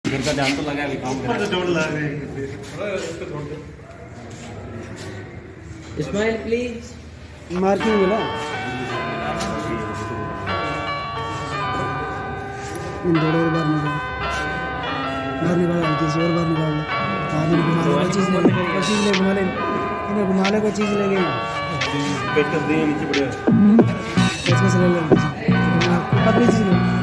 घर का ध्यान तो लगा अभी काम कर जोड़ ला रहे हैं स्माइल प्लीज मार्किंग मिला इन दोनों बार निकाल हल्की से और बार निकाल आदमी घुमा ले कोई चीज़ ले घुमा ले इन्हें घुमा ले कोई चीज़ ले गए पेट कर दिए नीचे बढ़िया कैसे ले ले पकड़ी चीज़ ले